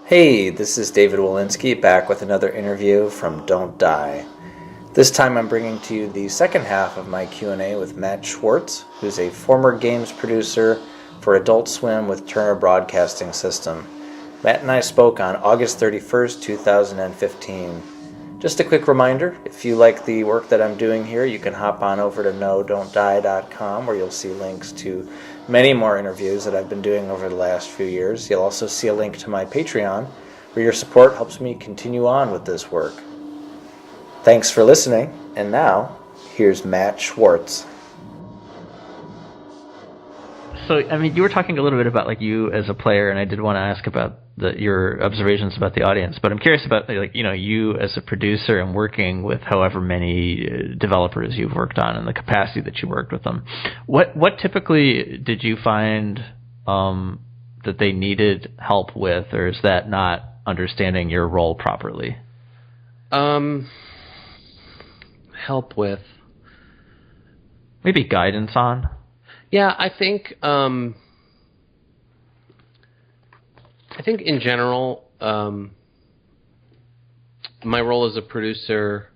Hey, this is David Wolinsky back with another interview from Don't Die. This time I'm bringing to you the second half of my Q&A with Matt Schwartz, who's a former games producer for Adult Swim with Turner Broadcasting System. Matt and I spoke on August 31st, 2015. Just a quick reminder, if you like the work that I'm doing here, you can hop on over to NoDon'tDie.com where you'll see links to many more interviews that I've been doing over the last few years. You'll also see a link to my Patreon, where your support helps me continue on with this work. Thanks for listening, and now, here's Matt Schwartz. So, you were talking a little bit about you as a player, and I did want to ask about your observations about the audience. But I'm curious about you as a producer and working with however many developers you've worked on and the capacity that you worked with them. What typically did you find that they needed help with, or is that not understanding your role properly? Help with, maybe guidance on. Yeah, I think in general, my role as a producer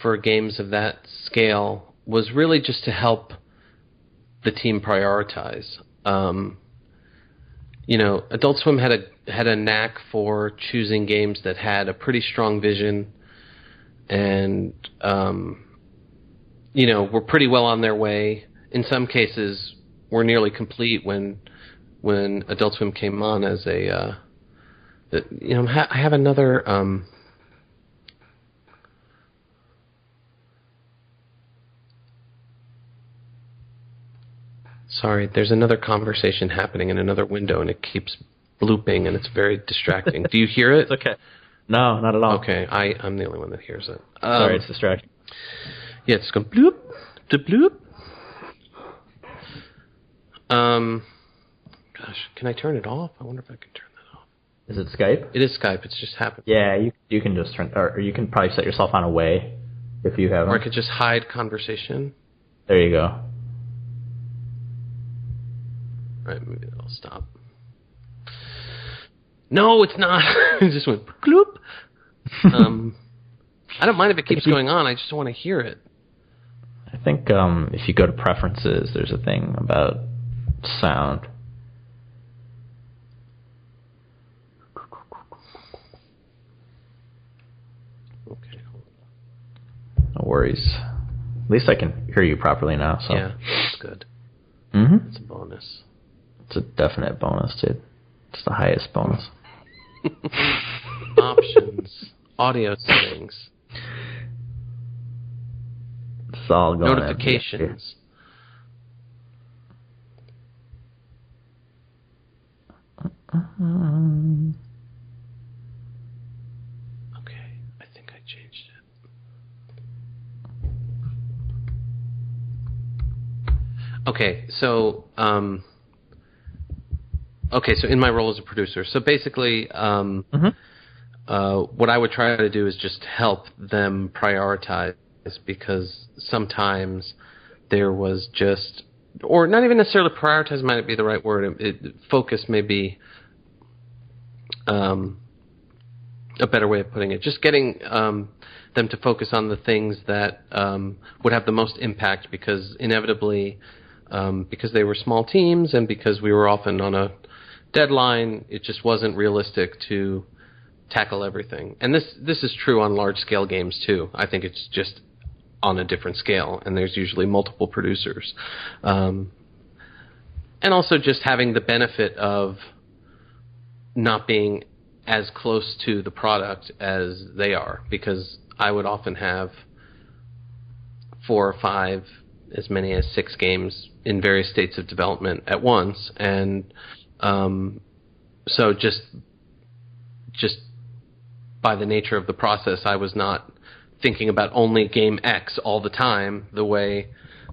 for games of that scale was really just to help the team prioritize. Adult Swim had a knack for choosing games that had a pretty strong vision, and were pretty well on their way. In some cases, were nearly complete when Adult Swim came on as a. I have another. Sorry, there's another conversation happening in another window, and it keeps blooping, and it's very distracting. Do you hear it? It's okay. No, not at all. Okay, I'm the only one that hears it. Sorry, it's distracting. Yeah, it's going bloop to bloop. Gosh, can I turn it off? I wonder if I can turn that off. Is it Skype? It is Skype. It's just happened. Yeah, you can just turn, or you can probably set yourself on away if you have. Or I could just hide conversation. There you go. Right, maybe that'll stop. No, it's not. It just went gloop. I don't mind if it keeps going on. I just don't want to hear it. I think if you go to preferences, there's a thing about sound. Okay. No worries. At least I can hear you properly now. So. Yeah, that's good. Mm-hmm. It's a bonus. It's a definite bonus, dude. It's the highest bonus. Options. Audio settings. It's all going notifications. Okay, I think I changed it. Okay, so in my role as a producer, so basically, what I would try to do is just help them prioritize, because sometimes there was just, or not even necessarily prioritize might be the right word. Focus may be a better way of putting it. Just getting them to focus on the things that would have the most impact, because inevitably, because they were small teams and because we were often on a deadline, it just wasn't realistic to tackle everything. And this is true on large-scale games, too. I think it's just on a different scale, and there's usually multiple producers. And also just having the benefit of not being as close to the product as they are, because I would often have 4 or 5, as many as 6 games in various states of development at once, and so just by the nature of the process, I was not thinking about only game X all the time the way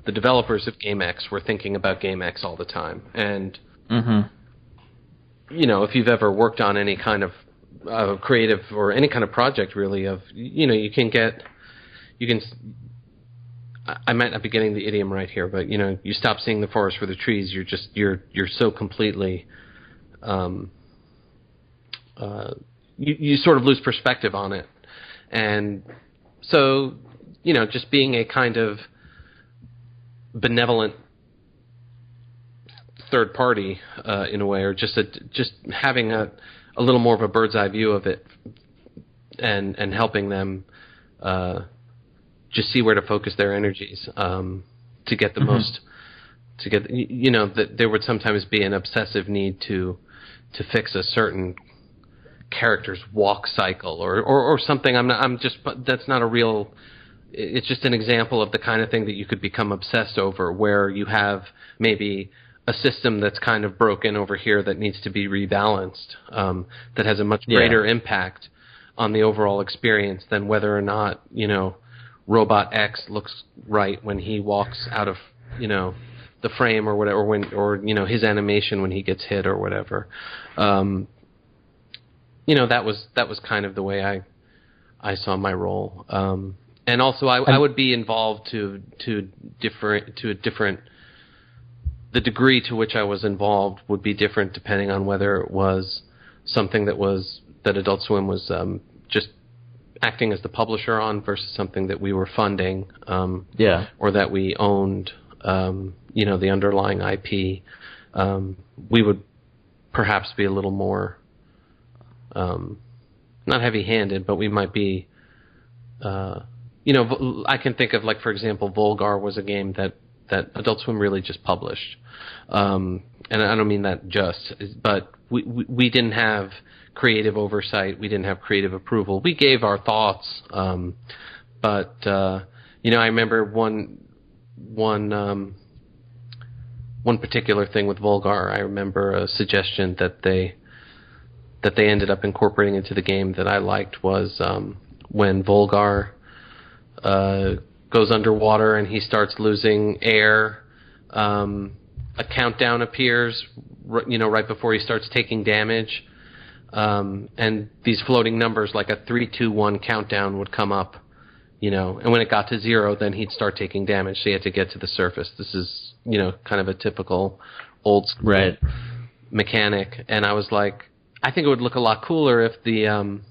the developers of game X were thinking about game X all the time. And, if you've ever worked on any kind of creative or any kind of project, really, I might not be getting the idiom right here, but, you stop seeing the forest for the trees. You're so completely you sort of lose perspective on it. And so, just being a kind of benevolent third party in a way, or just having a little more of a bird's eye view of it, and helping them just see where to focus their energies to get the most. To get, that there would sometimes be an obsessive need to fix a certain character's walk cycle or something. That's not a real. It's just an example of the kind of thing that you could become obsessed over, where you have maybe a system that's kind of broken over here that needs to be rebalanced, that has a much greater impact on the overall experience than whether or not, Robot X looks right when he walks out of, the frame or whatever, or his animation when he gets hit or whatever. That was kind of the way I saw my role. And also I would be involved to a different. The degree to which I was involved would be different depending on whether it was something that Adult Swim was just acting as the publisher on versus something that we were funding, or that we owned, the underlying IP. We would perhaps be a little more, not heavy-handed, but we might be, I can think of, like, for example, Volgar was a game that Adult Swim really just published. And I don't mean that but we didn't have creative oversight. We didn't have creative approval. We gave our thoughts. But I remember one particular thing with Volgar. I remember a suggestion that they ended up incorporating into the game that I liked was when Volgar goes underwater and he starts losing air, a countdown appears, right before he starts taking damage, and these floating numbers like a 3, 2, 1 countdown would come up, and when it got to 0, then he'd start taking damage, so he had to get to the surface. This is, kind of a typical old school mechanic, and I was like, I think it would look a lot cooler if the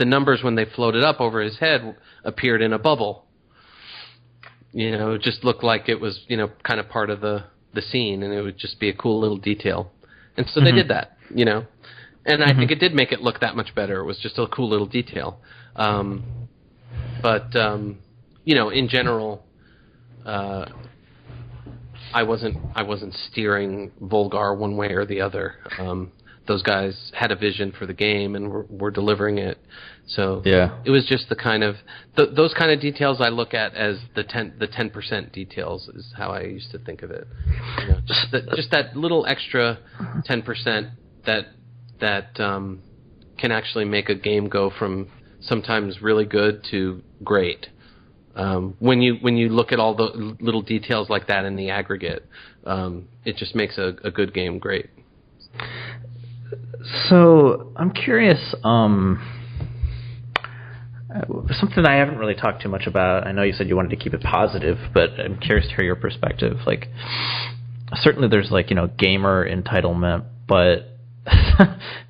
numbers, when they floated up over his head, appeared in a bubble. It just looked like it was, kind of part of the scene, and it would just be a cool little detail. And so they did that, And I think it did make it look that much better. It was just a cool little detail. But in general, I wasn't steering Volgar one way or the other. Those guys had a vision for the game and were delivering it. So it was just the kind of those kind of details I look at as the 10% details is how I used to think of it. Just that little extra 10% that can actually make a game go from sometimes really good to great. When you look at all the little details like that in the aggregate, it just makes a good game great. So I'm curious, something I haven't really talked too much about. I know you said you wanted to keep it positive, but I'm curious to hear your perspective. Like, certainly there's gamer entitlement, but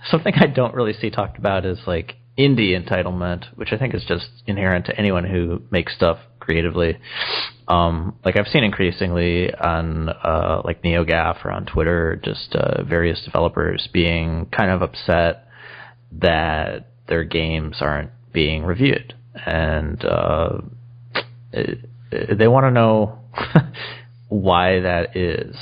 something I don't really see talked about is like indie entitlement, which I think is just inherent to anyone who makes stuff creatively. Like I've seen increasingly on like NeoGAF or on Twitter, just various developers being kind of upset that their games aren't being reviewed, and they want to know why that is.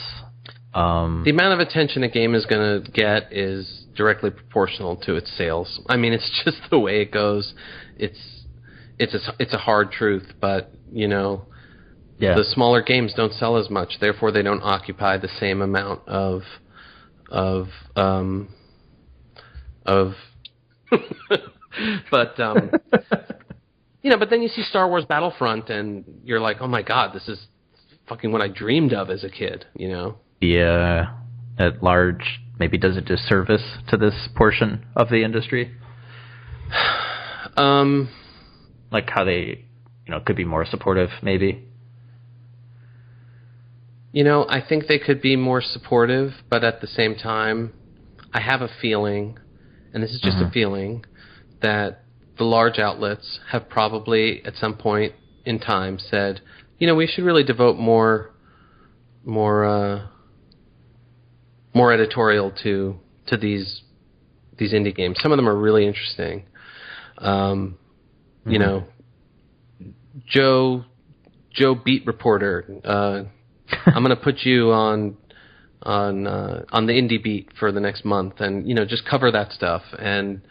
The amount of attention a game is going to get is directly proportional to its sales. I mean, it's just the way it goes. It's a hard truth, but the smaller games don't sell as much, therefore they don't occupy the same amount of but but then you see Star Wars Battlefront and you're like, oh my god, this is fucking what I dreamed of as a kid, Yeah, at large, maybe does a disservice to this portion of the industry. Like how they, could be more supportive, maybe. I think they could be more supportive, but at the same time, I have a feeling, and this is just a feeling, that the large outlets have probably at some point in time said, we should really devote more editorial to these indie games. Some of them are really interesting. Joe Beat Reporter, I'm going to put you on the indie beat for the next month, and just cover that stuff. And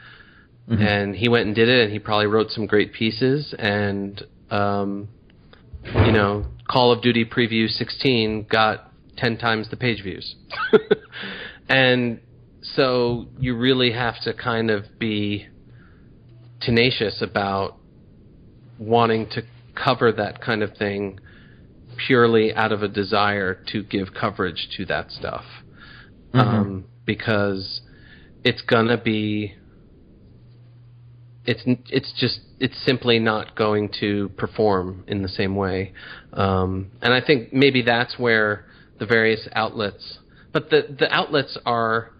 he went and did it, and he probably wrote some great pieces. And Call of Duty Preview 16 got 10 times the page views. And so you really have to kind of be tenacious about wanting to cover that kind of thing purely out of a desire to give coverage to that stuff. Because it's gonna be, it's simply not going to perform in the same way. And I think maybe that's where the various outlets, but the outlets are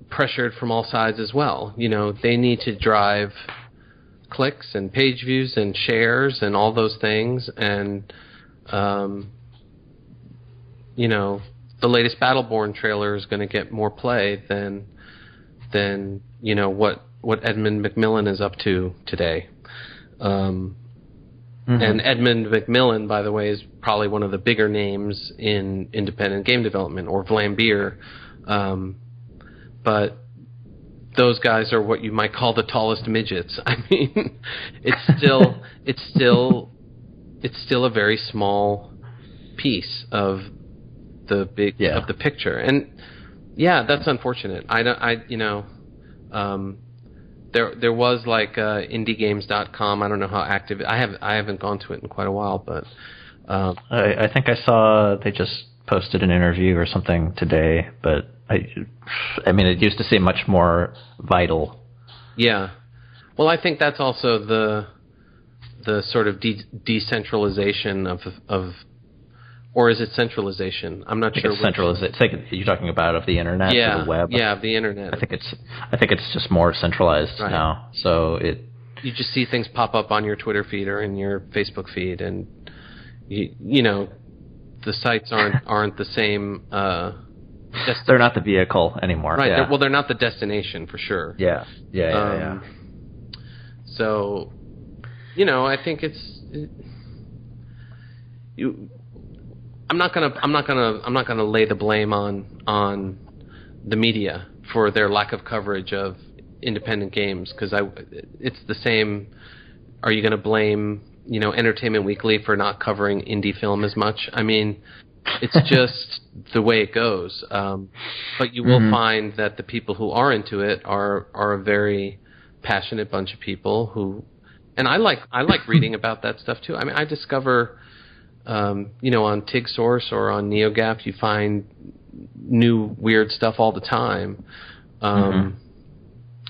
pressured from all sides as well. They need to drive clicks and page views and shares and all those things. And, the latest Battleborn trailer is going to get more play than what Edmund McMillan is up to today. And Edmund McMillan, by the way, is probably one of the bigger names in independent game development, or Vlambeer. But those guys are what you might call the tallest midgets. I mean, it's still a very small piece of the of the picture. And yeah, that's unfortunate. There was like indiegames.com. I don't know how active. I haven't gone to it in quite a while, but I think I saw they just posted an interview or something today, but I mean, it used to seem much more vital. Yeah. Well, I think that's also the sort of decentralization of, or is it centralization? I'm not sure. It's centralization. It's like you're talking about of the internet, or the web. Yeah, of the internet. I think it's just more centralized now. So you just see things pop up on your Twitter feed or in your Facebook feed, and the sites aren't the same. They're not the vehicle anymore. Right. Yeah. They're not the destination for sure. Yeah. So, I think I'm not gonna lay the blame on the media for their lack of coverage of independent games, because it's the same. Are you going to blame Entertainment Weekly for not covering indie film as much? I mean, it's just the way it goes. But you will find that the people who are into it are a very passionate bunch of people who, and I like reading about that stuff too. I mean, I discover, on TigSource or on NeoGAF, you find new weird stuff all the time.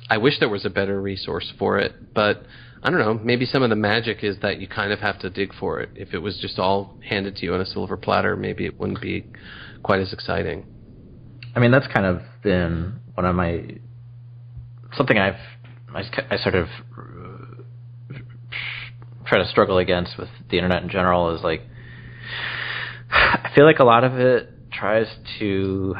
I wish there was a better resource for it, but I don't know, maybe some of the magic is that you kind of have to dig for it. If it was just all handed to you on a silver platter, maybe it wouldn't be quite as exciting. I mean, that's kind of been one of something I sort of try to struggle against with the internet in general is like, I feel like a lot of it tries to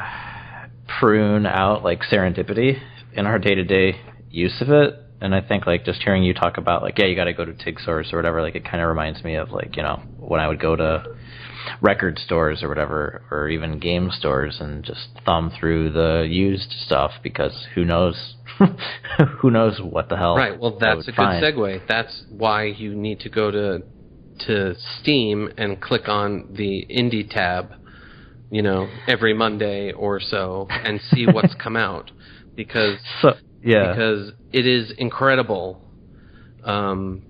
prune out like serendipity in our day-to-day use of it. And I think like just hearing you talk about like, you got to go to TigSource or whatever, like it kind of reminds me of like, when I would go to record stores or whatever, or even game stores and just thumb through the used stuff, because who knows what the hell. Right. Well, that's a good segue. That's why you need to go to Steam and click on the indie tab, every Monday or so and see what's come out, because it is incredible, to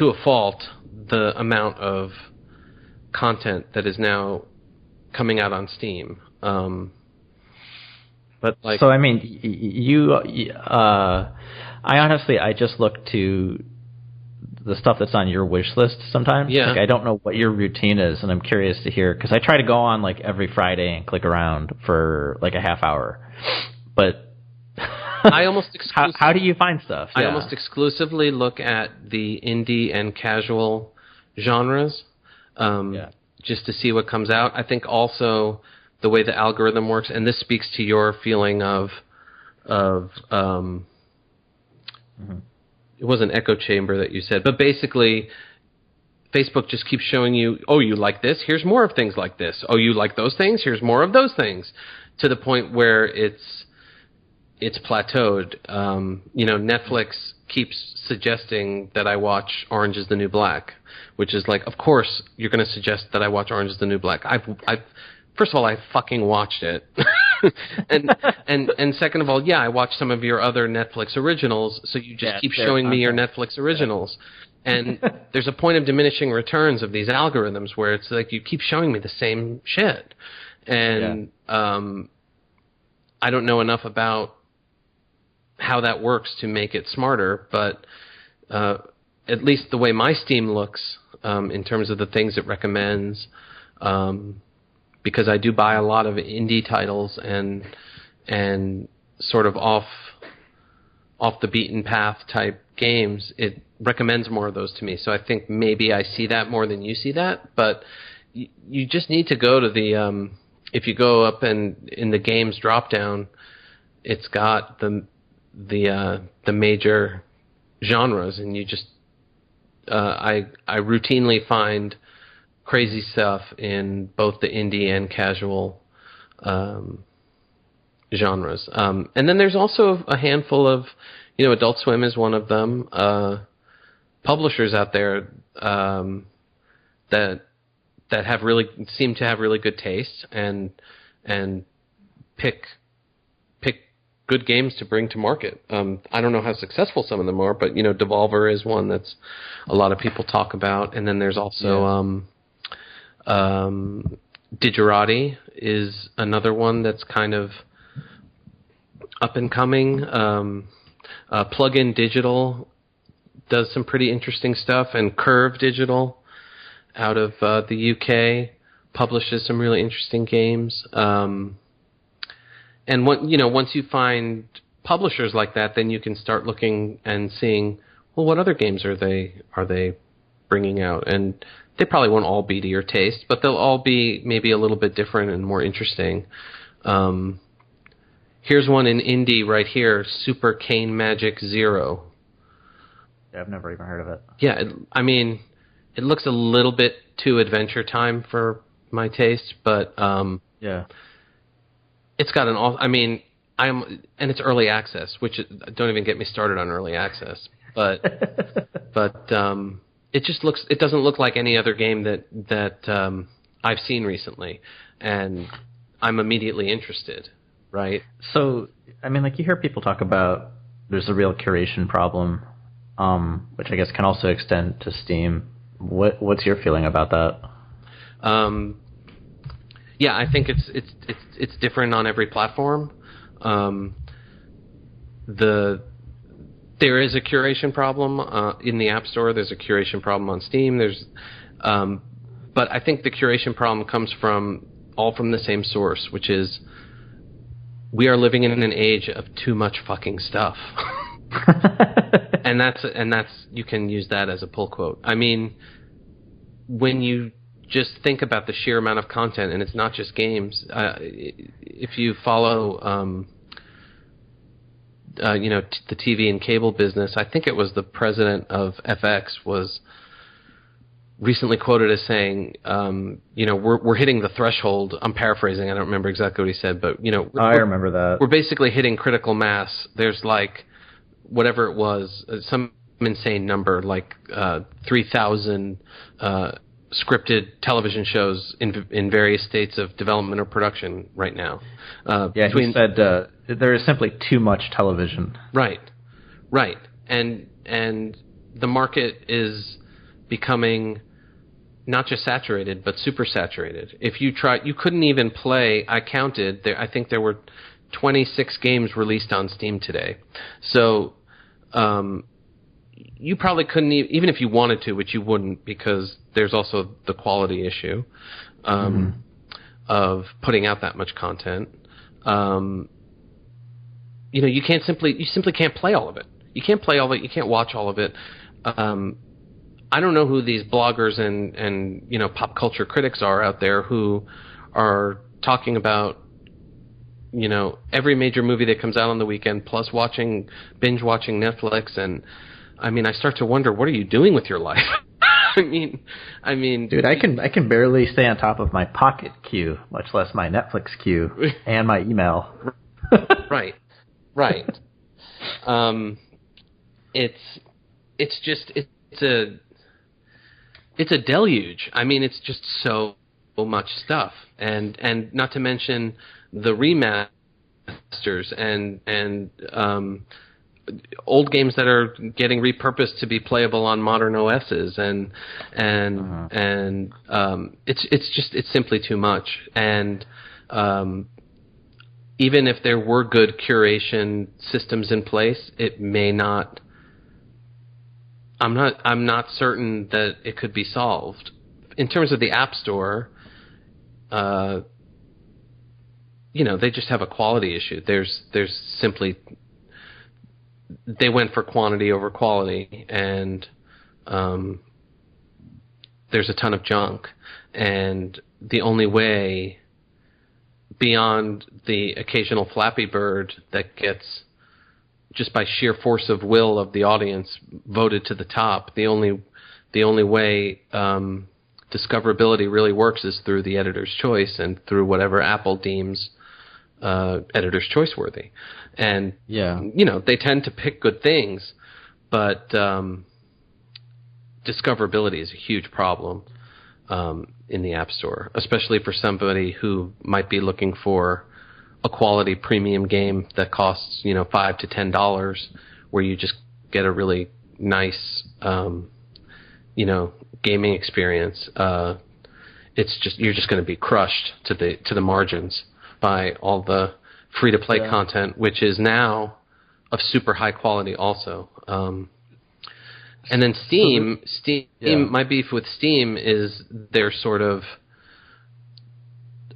a fault, the amount of content that is now coming out on Steam. But like, so I mean, I just look to the stuff that's on your wish list sometimes. Yeah. Like, I don't know what your routine is, and I'm curious to hear, because I try to go on like every Friday and click around for like a half hour, but I almost how do you find stuff? I almost exclusively look at the indie and casual genres, just to see what comes out. I think also the way the algorithm works, and this speaks to your feeling of it was an echo chamber that you said, but basically Facebook just keeps showing you, oh, you like this? Here's more of things like this. Oh, you like those things? Here's more of those things, to the point where it's plateaued. Netflix keeps suggesting that I watch Orange is the New Black, which is like, of course you're going to suggest that I watch Orange is the New Black. First of all, I fucking watched it. and second of all, I watched some of your other Netflix originals, so you just keep showing me your Netflix originals. And there's a point of diminishing returns of these algorithms where it's like you keep showing me the same shit. And I don't know enough about how that works to make it smarter, but at least the way my Steam looks in terms of the things it recommends, because I do buy a lot of indie titles and sort of off the beaten path type games, it recommends more of those to me. So I think maybe I see that more than you see that, but you just need to go to the if you go up and in the games drop down, it's got the major genres, and you just I routinely find crazy stuff in both the indie and casual genres. And then there's also a handful of, Adult Swim is one of them, publishers out there that seem to have really good taste and pick good games to bring to market. I don't know how successful some of them are, but Devolver is one that's a lot of people talk about, and then there's also Digerati is another one that's kind of up and coming. Plug-in Digital does some pretty interesting stuff, and Curve Digital out of the UK publishes some really interesting games. And once you find publishers like that, then you can start looking and seeing, well, what other games are they bringing out? And they probably won't all be to your taste, but they'll all be maybe a little bit different and more interesting. Here's one in indie right here, Super Cane Magic Zero. Yeah, I've never even heard of it. Yeah, it looks a little bit too Adventure Time for my taste, but it's got and it's early access, which don't even get me started on early access. But it doesn't look like any other game that I've seen recently, and I'm immediately interested. Right. So, you hear people talk about there's a real curation problem, which I guess can also extend to Steam. What's your feeling about that? I think it's different on every platform. There is a curation problem in the App Store. There's a curation problem on Steam. But I think the curation problem comes from the same source, which is we are living in an age of too much fucking stuff. and that's you can use that as a pull quote. When you just think about the sheer amount of content, and it's not just games. If you follow the TV and cable business, I think it was the president of FX was recently quoted as saying, we're hitting the threshold. I'm paraphrasing. I don't remember exactly what he said, but I remember that. We're basically hitting critical mass. There's whatever it was, some insane number, 3,000 scripted television shows in various states of development or production right now. He said there is simply too much television. Right, and the market is becoming not just saturated, but super saturated. If you couldn't even play. I counted. I think there were 26 games released on Steam today. So you probably couldn't even if you wanted to, which you wouldn't, because there's also the quality issue of putting out that much content. you simply can't play all of it. You can't play all of it. You can't watch all of it. I don't know who these bloggers and pop culture critics are out there who are talking about every major movie that comes out on the weekend, plus binge watching Netflix, and I mean, I start to wonder, what are you doing with your life? I mean, dude, I can barely stay on top of my Pocket queue, much less my Netflix queue and my email. Right. It's a deluge. I mean, it's just so much stuff, and not to mention the remasters and old games that are getting repurposed to be playable on modern OSs, and it's simply too much. And even if there were good curation systems in place, it may not. I'm not certain that it could be solved. In terms of the App Store, they just have a quality issue. There's simply, they went for quantity over quality, and there's a ton of junk. And the only way, beyond the occasional Flappy Bird that gets, just by sheer force of will of the audience, voted to the top, the only way discoverability really works is through the editor's choice and through whatever Apple deems editor's choice worthy. And they tend to pick good things, but discoverability is a huge problem in the App Store, especially for somebody who might be looking for a quality premium game that costs $5 to $10, where you just get a really nice gaming experience. You're just going to be crushed to the margins by all the free to play content, which is now of super high quality also. And then Steam, my beef with Steam is their sort of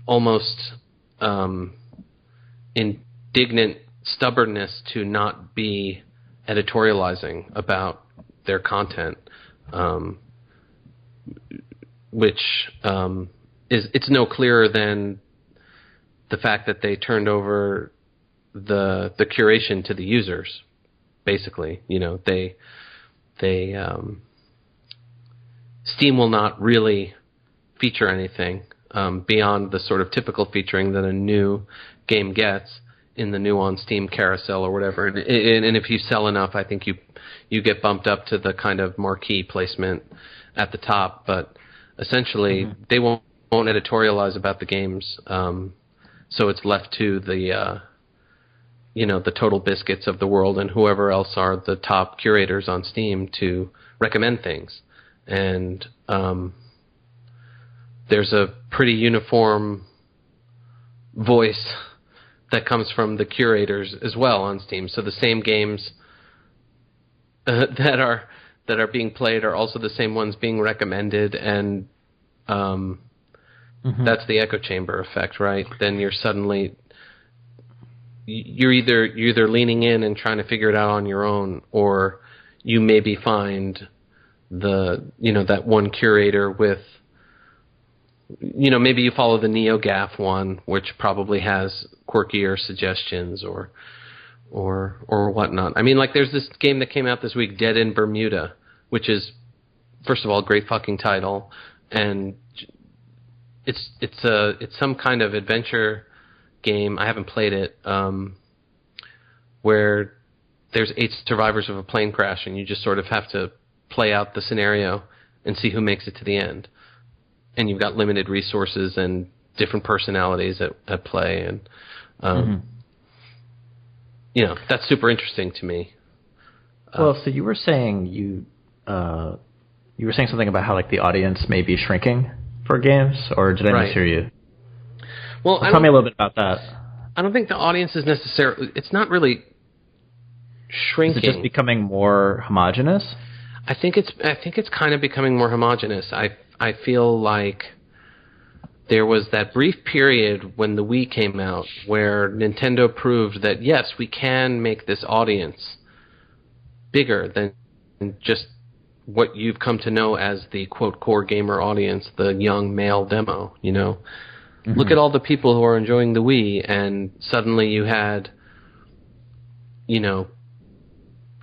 almost indignant stubbornness to not be editorializing about their content, which it's no clearer than the fact that they turned over the curation to the users. Basically, Steam will not really feature anything beyond the sort of typical featuring that a new game gets in the new on Steam carousel or whatever. And if you sell enough, I think you get bumped up to the kind of marquee placement at the top. But essentially, they won't editorialize about the games, so it's left to the the Total Biscuits of the world and whoever else are the top curators on Steam to recommend things. And there's a pretty uniform voice that comes from the curators as well on Steam. So the same games that are being played are also the same ones being recommended, and that's the echo chamber effect, right? Then you're either leaning in and trying to figure it out on your own, or you maybe find that one curator with, maybe you follow the NeoGAF one, which probably has quirkier suggestions or whatnot. I mean, like, there's this game that came out this week, Dead in Bermuda, which is, first of all, a great fucking title, and it's some kind of adventure game. I haven't played it, where there's 8 survivors of a plane crash, and you just sort of have to play out the scenario and see who makes it to the end. And you've got limited resources and different personalities at play, and that's super interesting to me. Well, so you were saying something about how, like, the audience may be shrinking for games, or did I mishear you? Well, tell me a little bit about that. I don't think the audience is necessarily. It's not really shrinking. Is it just becoming more homogenous? I think it's kind of becoming more homogenous. I feel like there was that brief period when the Wii came out where Nintendo proved that, yes, we can make this audience bigger than just what you've come to know as the, quote, core gamer audience, the young male demo, you know. Mm-hmm. Look at all the people who are enjoying the Wii, and suddenly you had, you know,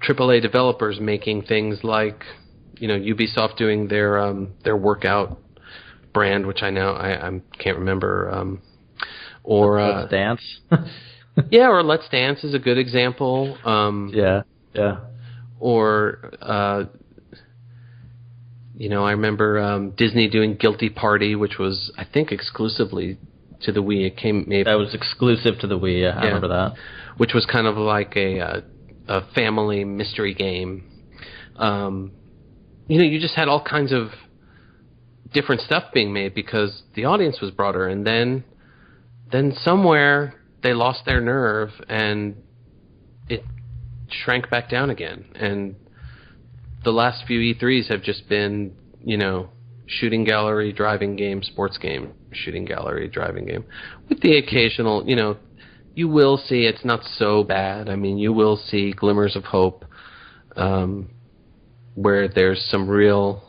AAA developers making things like, you know, Ubisoft doing their workout brand, which I can't remember, or Let's Dance. Yeah, or Let's Dance is a good example. Yeah. Or you know, I remember Disney doing Guilty Party, which was, I think, exclusively to the Wii. That was exclusive to the Wii. Yeah, I remember that. Which was kind of like a family mystery game. You know, you just had all kinds of different stuff being made because the audience was broader, and then somewhere they lost their nerve and it shrank back down again. And the last few E3s have just been, you know, shooting gallery, driving game, sports game, shooting gallery, driving game, with the occasional, you know, you will see it's not so bad. I mean, you will see glimmers of hope where there's some real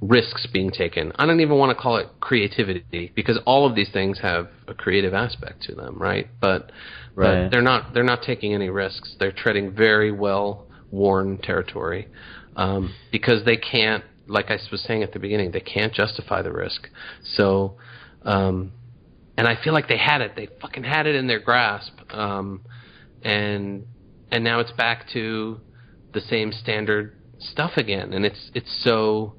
risks being taken. I don't even want to call it creativity because all of these things have a creative aspect to them, right? But they're not taking any risks. They're treading very well worn territory because they can't, like I was saying at the beginning, they can't justify the risk. So, and I feel like they had it. They fucking had it in their grasp, and now it's back to the same standard stuff again, and it's so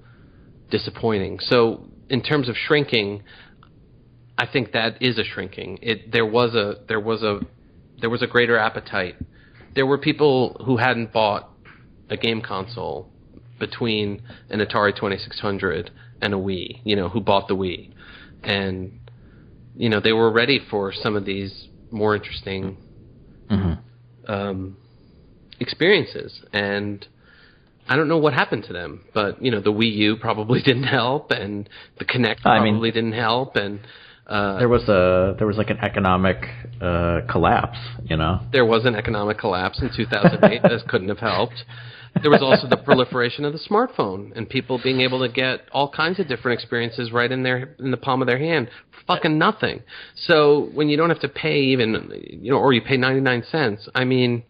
disappointing. So in terms of shrinking, I think that is a shrinking. There was a greater appetite. There were people who hadn't bought a game console between an Atari 2600 and a Wii, you know, who bought the Wii, and you know, they were ready for some of these more interesting experiences, and I don't know what happened to them, but you know, the Wii U probably didn't help, and the Kinect probably didn't help, and there was like an economic collapse, you know. There was an economic collapse in 2008 that couldn't have helped. There was also the proliferation of the smartphone and people being able to get all kinds of different experiences right in the palm of their hand for fucking nothing. So when you don't have to pay even, you know, or you pay 99 cents, I mean,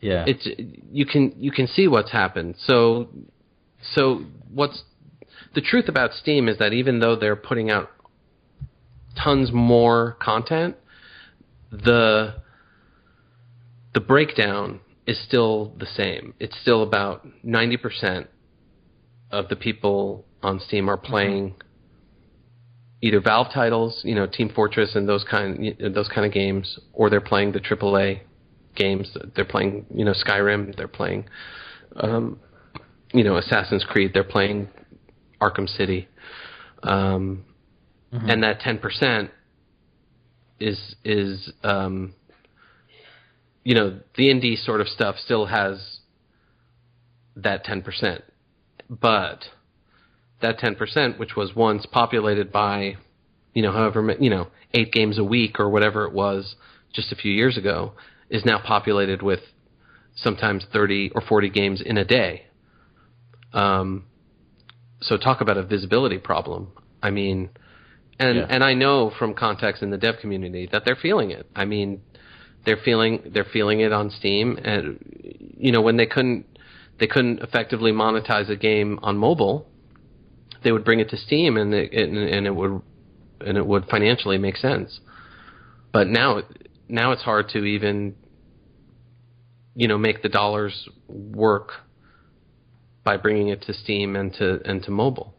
yeah, it's you can see what's happened. So what's the truth about Steam is that even though they're putting out tons more content, the breakdown is still the same. It's still about 90% of the people on Steam are playing either Valve titles, you know, Team Fortress and those kind of games, or they're playing the AAA games. They're playing, you know, Skyrim. They're playing, you know, Assassin's Creed. They're playing Arkham City, and that 10% is you know, the indie sort of stuff still has that 10%. But that 10%, which was once populated by, you know, however, you know, 8 games a week or whatever it was just a few years ago, is now populated with sometimes 30 or 40 games in a day. So talk about a visibility problem. I mean, and I know from contacts in the dev community that they're feeling it. I mean, they're feeling it on Steam, and you know, when they couldn't effectively monetize a game on mobile, they would bring it to Steam, and it would financially make sense. But now it's hard to even, you know, make the dollars work by bringing it to Steam and to mobile.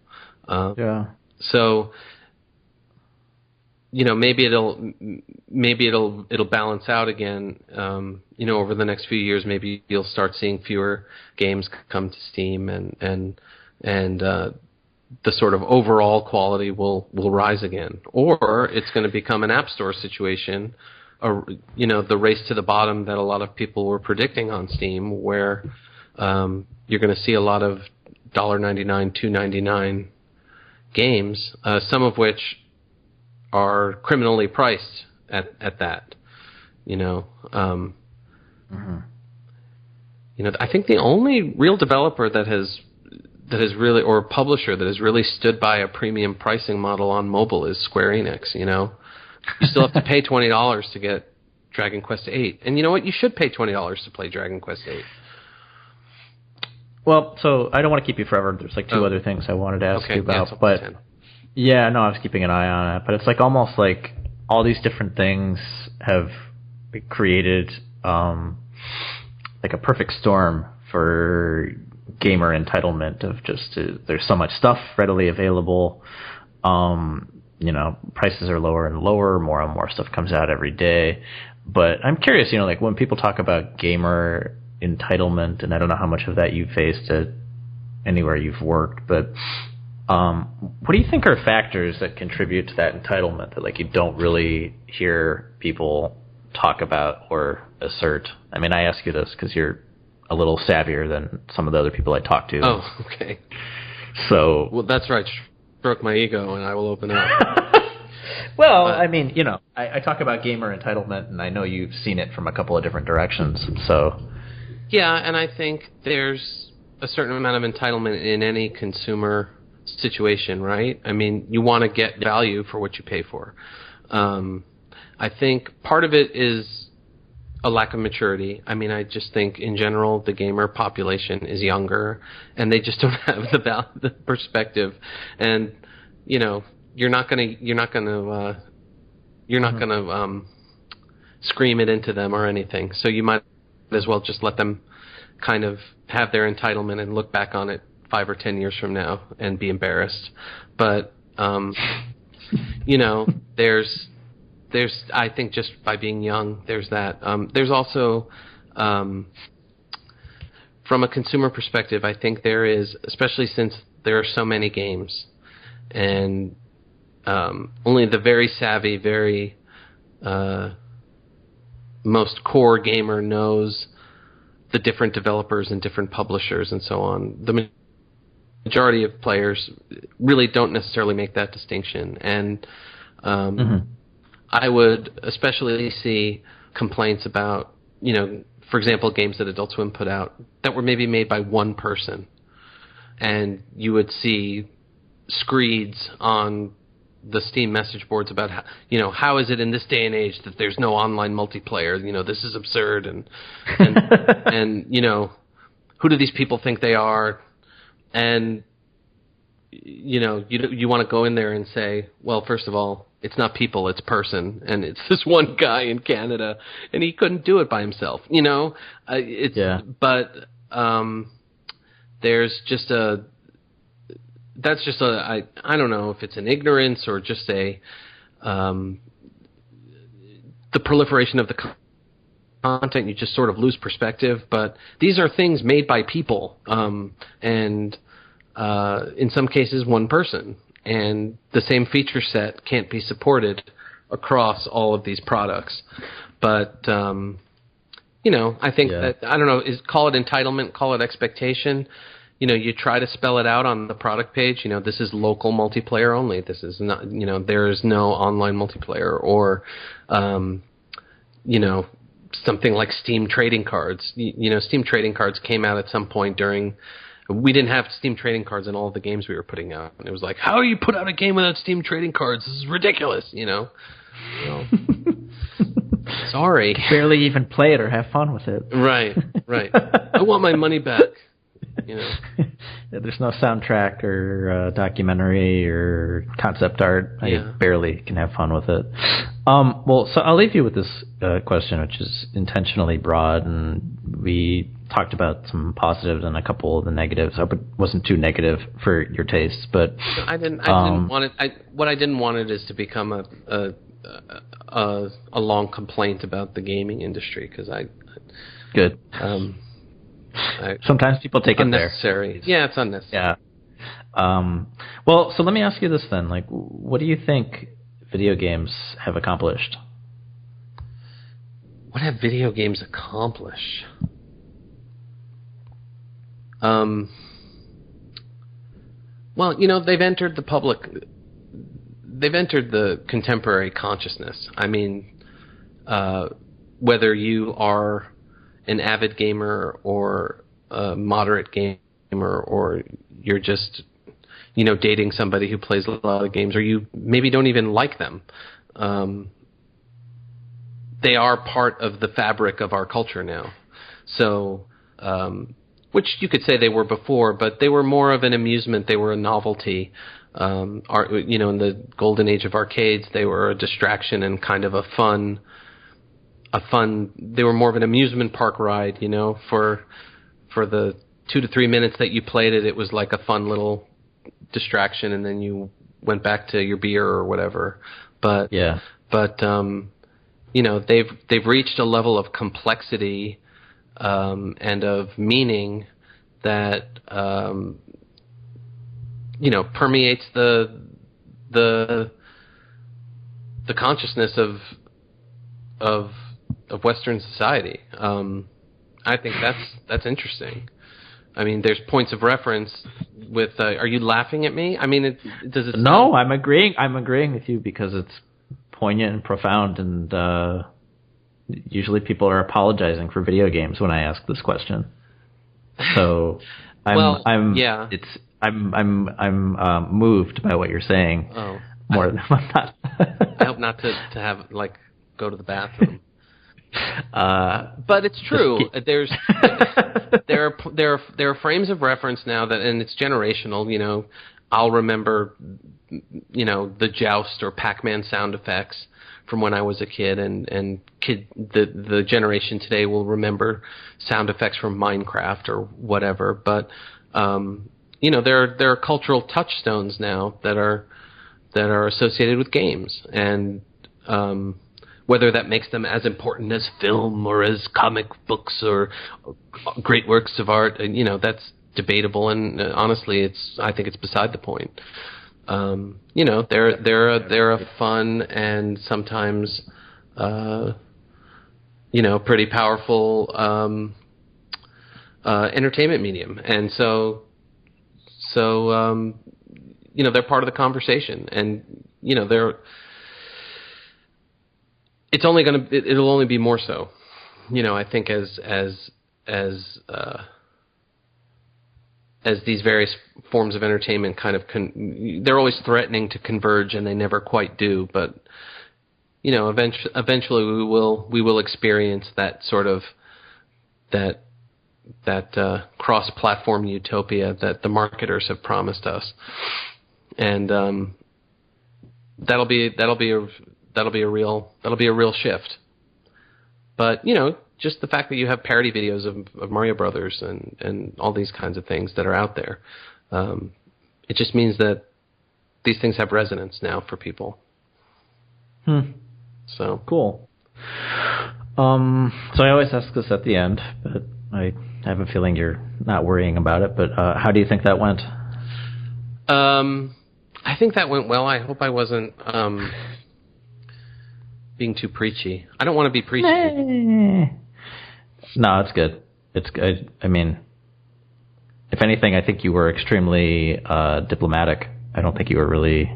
So, you know, maybe it'll balance out again. You know, over the next few years, maybe you'll start seeing fewer games come to Steam, and the sort of overall quality will rise again. Or it's going to become an App Store situation, you know, the race to the bottom that a lot of people were predicting on Steam, where you're going to see a lot of $1.99, $2.99 games, some of which are criminally priced at that. You know, you know, I think the only real developer that has really, or publisher that has really stood by a premium pricing model on mobile is Square Enix. You know, you still have to pay $20 to get Dragon Quest VIII, and you know what? You should pay $20 to play Dragon Quest VIII. Well, so I don't want to keep you forever. There's like two other things I wanted to ask you about, yeah, but yeah, no, I was keeping an eye on it. But it's like almost like all these different things have created like a perfect storm for gamer entitlement of just there's so much stuff readily available. You know, prices are lower and lower. More and more stuff comes out every day. But I'm curious, you know, like when people talk about gamer entitlement, and I don't know how much of that you've faced at anywhere you've worked, but what do you think are factors that contribute to that entitlement that like you don't really hear people talk about or assert? I mean, I ask you this because you're a little savvier than some of the other people I talk to. Oh, okay. So, well, that's right. Stroke my ego, and I will open up. Well, I mean, you know, I talk about gamer entitlement, and I know you've seen it from a couple of different directions. So, yeah, and I think there's a certain amount of entitlement in any consumer situation, right? I mean, you want to get value for what you pay for. I think part of it is a lack of maturity. I mean, I just think in general the gamer population is younger, and they just don't have the perspective. And you know, you're not gonna scream it into them or anything. So you might as well just let them kind of have their entitlement and look back on it 5 or 10 years from now and be embarrassed. But you know, there's I think just by being young, there's that. There's also from a consumer perspective, I think there is, especially since there are so many games, and only the very savvy, very most core gamer knows the different developers and different publishers and so on. The majority of players really don't necessarily make that distinction, and I would especially see complaints about, you know, for example, games that Adult Swim put out that were maybe made by one person, and you would see screeds on the Steam message boards about how, you know, how is it in this day and age that there's no online multiplayer? You know, this is absurd, and and you know, who do these people think they are? And you know, you want to go in there and say, well, first of all, it's not people, it's person, and it's this one guy in Canada, and he couldn't do it by himself. You know, but there's just I don't know if it's an ignorance or just the proliferation of the content. You just sort of lose perspective. But these are things made by people, and in some cases one person, and the same feature set can't be supported across all of these products. But you know, I think that, I don't know, call it entitlement, call it expectation. You know, you try to spell it out on the product page. You know, this is local multiplayer only. This is not, you know, there is no online multiplayer, or, you know, something like Steam trading cards. You know, Steam trading cards came out at some point we didn't have Steam trading cards in all of the games we were putting out. And it was like, how do you put out a game without Steam trading cards? This is ridiculous, you know. Sorry. Barely even play it or have fun with it. Right. I want my money back. You know, there's no soundtrack or documentary or concept art. I barely can have fun with it. Well, so I'll leave you with this question, which is intentionally broad, and we talked about some positives and a couple of the negatives. I hope it wasn't too negative for your tastes, but I didn't want it. What I didn't want it is to become a long complaint about the gaming industry, because good. Sometimes people take it there. Unnecessary. Yeah, it's unnecessary. Yeah. Well, so let me ask you this then. Like, what do you think video games have accomplished? What have video games accomplished? Well, you know, they've entered the public entered the contemporary consciousness. I mean, whether you are an avid gamer or a moderate gamer, or you're just, dating somebody who plays a lot of games, or you maybe don't even like them, they are part of the fabric of our culture now. So, which you could say they were before, but they were more of an amusement. They were a novelty. In the golden age of arcades, they were a distraction and kind of a fun. They were more of an amusement park ride. For the 2 to 3 minutes that you played it, it was like a fun little distraction, and then you went back to your beer or whatever. But they've reached a level of complexity and of meaning that permeates the consciousness of Western society. I think that's interesting. I mean, there's points of reference with. Are you laughing at me? I mean, does it? No, I'm agreeing. I'm agreeing with you because it's poignant and profound, and usually people are apologizing for video games when I ask this question. So I'm moved by what you're saying. Oh, more than I'm not. I hope not to have go to the bathroom. But it's true. There are frames of reference now and it's generational. I'll remember, the Joust or Pac-Man sound effects from when I was a kid, and the generation today will remember sound effects from Minecraft or whatever. But there are cultural touchstones now that are associated with games, and whether that makes them as important as film or as comic books or great works of art, that's debatable. And honestly, I think it's beside the point. They're a fun and sometimes, pretty powerful entertainment medium, and so they're part of the conversation, and it'll only be more so, I think as these various forms of entertainment kind of they're always threatening to converge, and they never quite do. But eventually we will experience that sort of that cross-platform utopia that the marketers have promised us, and that'll be a real shift. But just the fact that you have parody videos of Mario Brothers and all these kinds of things that are out there, it just means that these things have resonance now for people. So cool. So I always ask this at the end, but I have a feeling you're not worrying about it. But how do you think that went? I think that went well. I hope I wasn't being too preachy. I don't want to be preachy. No, it's good. It's good. I mean, if anything, I think you were extremely diplomatic. I don't think you were really.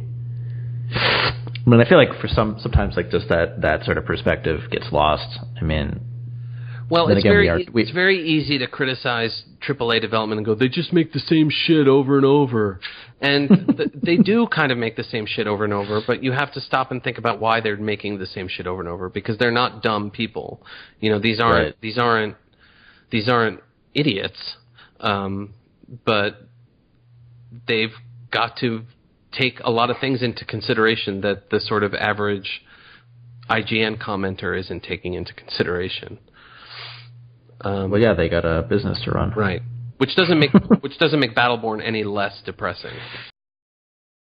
I mean, I feel like sometimes just that sort of perspective gets lost. I mean, well, it's very easy to criticize AAA development and go, they just make the same shit over and over. And they do kind of make the same shit over and over, but you have to stop and think about why they're making the same shit over and over, because they're not dumb people. These aren't idiots. But they've got to take a lot of things into consideration that the sort of average IGN commenter isn't taking into consideration. Well, yeah, they got a business to run, right? Which doesn't make Battleborn any less depressing.